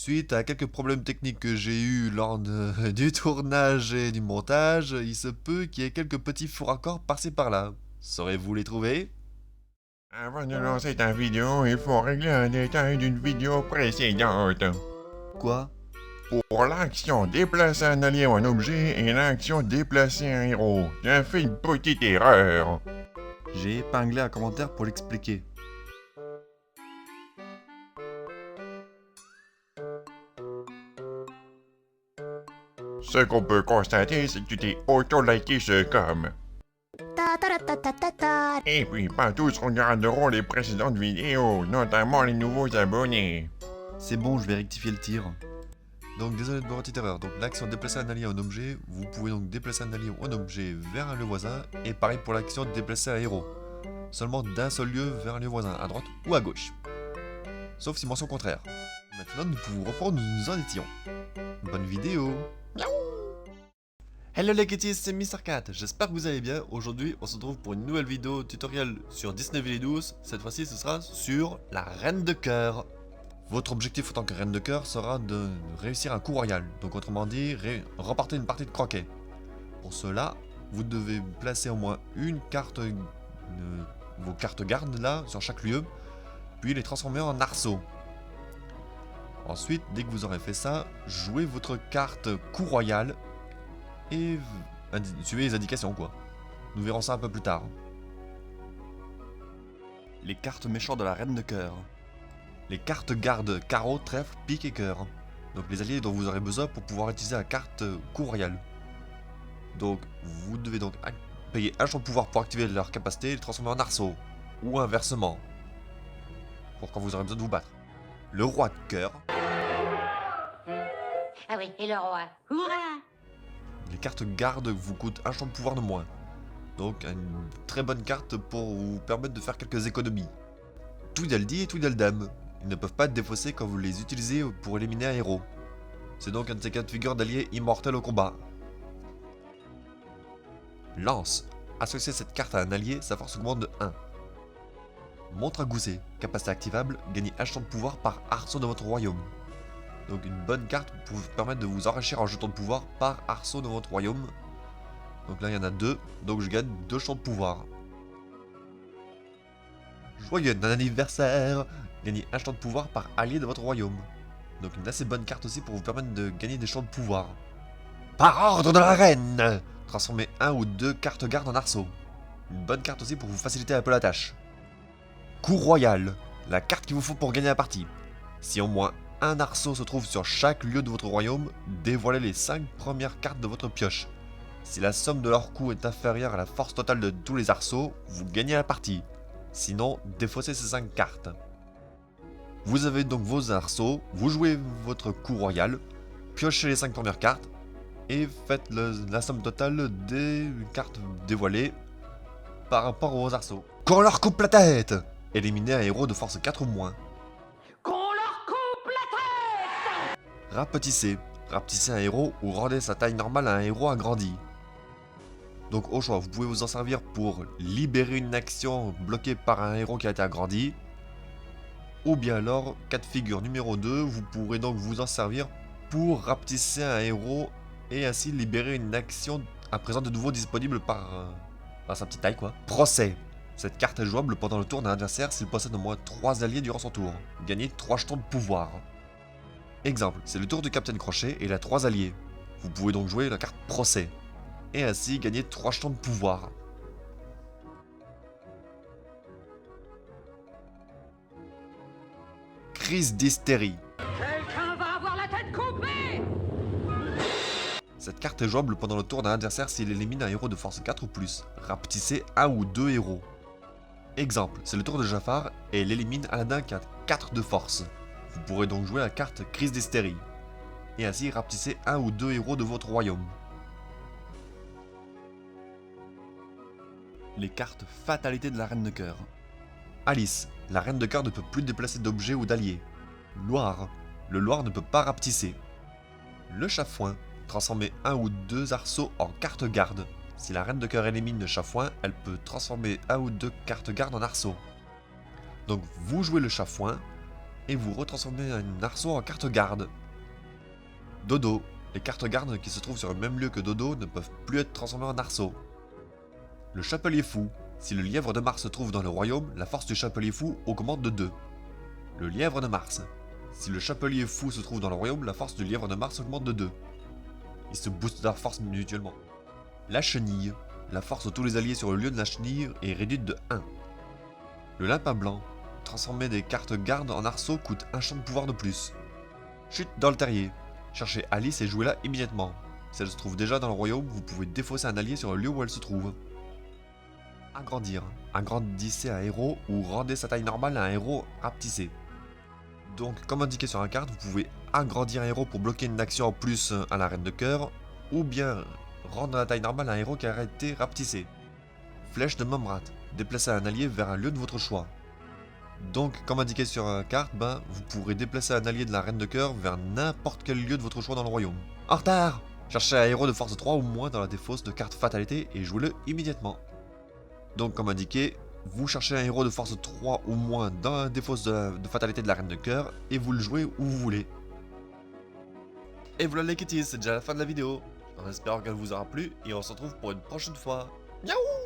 Suite à quelques problèmes techniques que j'ai eus lors du tournage et du montage, il se peut qu'il y ait quelques petits faux raccords par-ci par-là. Saurez-vous les trouver? Avant de lancer ta vidéo, il faut régler un détail d'une vidéo précédente. Quoi? Pour l'action déplacer un allié ou un objet et l'action déplacer un héros, tu as fait une petite erreur. J'ai épinglé un commentaire pour l'expliquer. Ce qu'on peut constater, c'est que tu t'es auto-liké ce com. Ta ta ta ta ta ta. Et puis pas tous regarderont les précédentes vidéos, notamment les nouveaux abonnés. C'est bon, je vais rectifier le tir. Donc désolé de ma petite erreur. Donc l'action déplacer un allié ou un objet, vous pouvez donc déplacer un allié ou un objet vers un lieu voisin, et pareil pour l'action de déplacer un héros. Seulement d'un seul lieu vers un lieu voisin, à droite ou à gauche. Sauf si mention contraire. Maintenant nous pouvons reprendre où nous en étions. Bonne vidéo. Hello les kitties, c'est Mr. Cat, j'espère que vous allez bien. Aujourd'hui on se retrouve pour une nouvelle vidéo tutoriel sur Disney Villedouce. Cette fois-ci ce sera sur la Reine de Cœur. Votre objectif en tant que Reine de Cœur sera de réussir un coup royal, donc autrement dit, remporter une partie de croquet. Pour cela, vous devez placer au moins une carte, vos cartes gardes là, sur chaque lieu, puis les transformer en arceaux. Ensuite, dès que vous aurez fait ça, jouez votre carte coup royal et suivez les indications quoi. Nous verrons ça un peu plus tard. Les cartes méchantes de la Reine de Cœur. Les cartes gardes carreau, trèfle, pique et cœur. Donc les alliés dont vous aurez besoin pour pouvoir utiliser la carte coup royal. Donc vous devez donc payer un champ de pouvoir pour activer leur capacité et les transformer en arceaux. Ou inversement. Pour quand vous aurez besoin de vous battre. Le roi de cœur. Ah oui, et le roi. Hurrah! Les cartes gardes vous coûtent un champ de pouvoir de moins. Donc une très bonne carte pour vous permettre de faire quelques économies. Tweedledee et Tweedledum. Ils ne peuvent pas être défaussés quand vous les utilisez pour éliminer un héros. C'est donc un de ces cas de figure d'alliés immortels au combat. Lance. Associer cette carte à un allié, sa force augmente de 1. Montre à gousset. Capacité activable, gagnez un champ de pouvoir par arceau de votre royaume. Donc une bonne carte pour vous permettre de vous enrichir en jeton de pouvoir par arceau de votre royaume. Donc là il y en a 2, donc je gagne 2 champs de pouvoir. Joyeux anniversaire! Gagnez un champ de pouvoir par allié de votre royaume. Donc une assez bonne carte aussi pour vous permettre de gagner des champs de pouvoir. Par ordre de la reine! Transformez 1 ou 2 cartes gardes en arceaux. Une bonne carte aussi pour vous faciliter un peu la tâche. Coup royal, la carte qu'il vous faut pour gagner la partie. Si au moins un arceau se trouve sur chaque lieu de votre royaume, dévoilez les 5 premières cartes de votre pioche. Si la somme de leur coût est inférieure à la force totale de tous les arceaux, vous gagnez la partie. Sinon, défaussez ces 5 cartes. Vous avez donc vos arceaux, vous jouez votre coup royal, piochez les 5 premières cartes, et faites la somme totale des cartes dévoilées par rapport aux arceaux. Qu'on leur coupe la tête! Éliminez un héros de force 4 ou moins. Qu'on leur coupe la tête! Rapetissez. Rapetissez un héros ou rendez sa taille normale à un héros agrandi. Donc au choix, vous pouvez vous en servir pour libérer une action bloquée par un héros qui a été agrandi. Ou bien alors, cas de figure numéro 2, vous pourrez donc vous en servir pour rapetisser un héros et ainsi libérer une action à présent de nouveau disponible par sa petite taille quoi. Procès. Cette carte est jouable pendant le tour d'un adversaire s'il possède au moins 3 alliés durant son tour. Gagnez 3 jetons de pouvoir. Exemple, c'est le tour du Capitaine Crochet et il a 3 alliés. Vous pouvez donc jouer la carte Procès. Et ainsi gagner 3 jetons de pouvoir. Crise d'hystérie. Quelqu'un va avoir la tête coupée! Cette carte est jouable pendant le tour d'un adversaire s'il élimine un héros de force 4 ou plus. Rapetissez 1 ou 2 héros. Exemple, c'est le tour de Jafar et il élimine Aladdin qui a 4 de force. Vous pourrez donc jouer la carte Crise d'hystérie. Et ainsi rapetissez 1 ou 2 héros de votre royaume. Les cartes Fatalité de la Reine de Cœur. Alice, la Reine de Cœur ne peut plus déplacer d'objets ou d'alliés. Loire, le Loire ne peut pas rapetisser. Le Chafouin, transformer 1 ou 2 arceaux en cartes garde. Si la Reine de Cœur élimine le Chafouin, elle peut transformer 1 ou 2 cartes garde en arceaux. Donc vous jouez le Chafouin, et vous retransformez un arceau en carte garde. Dodo. Les cartes gardes qui se trouvent sur le même lieu que Dodo ne peuvent plus être transformées en arceaux. Le Chapelier Fou. Si le lièvre de Mars se trouve dans le royaume, la force du Chapelier Fou augmente de 2. Le lièvre de Mars. Si le Chapelier Fou se trouve dans le royaume, la force du lièvre de Mars augmente de 2. Ils se boostent leur force mutuellement. La Chenille. La force de tous les alliés sur le lieu de la chenille est réduite de 1. Le Lapin Blanc. Transformer des cartes gardes en arceaux coûte un champ de pouvoir de plus. Chute dans le terrier. Cherchez Alice et jouez-la immédiatement. Si elle se trouve déjà dans le royaume, vous pouvez défausser un allié sur le lieu où elle se trouve. Agrandir. Agrandissez un héros ou rendez sa taille normale à un héros rapetissé. Donc, comme indiqué sur la carte, vous pouvez agrandir un héros pour bloquer une action en plus à la reine de cœur, ou bien rendre la taille normale à un héros qui a été rapetissé. Flèche de Momrat. Déplacez un allié vers un lieu de votre choix. Donc, comme indiqué sur la carte, vous pourrez déplacer un allié de la reine de cœur vers n'importe quel lieu de votre choix dans le royaume. En retard! Cherchez un héros de force 3 ou moins dans la défausse de carte fatalité et jouez-le immédiatement. Donc, comme indiqué, vous cherchez un héros de force 3 ou moins dans la défausse de fatalité de la reine de cœur et vous le jouez où vous voulez. Et voilà les kitties, c'est déjà la fin de la vidéo. En espérant qu'elle vous aura plu et on se retrouve pour une prochaine fois. Miaou!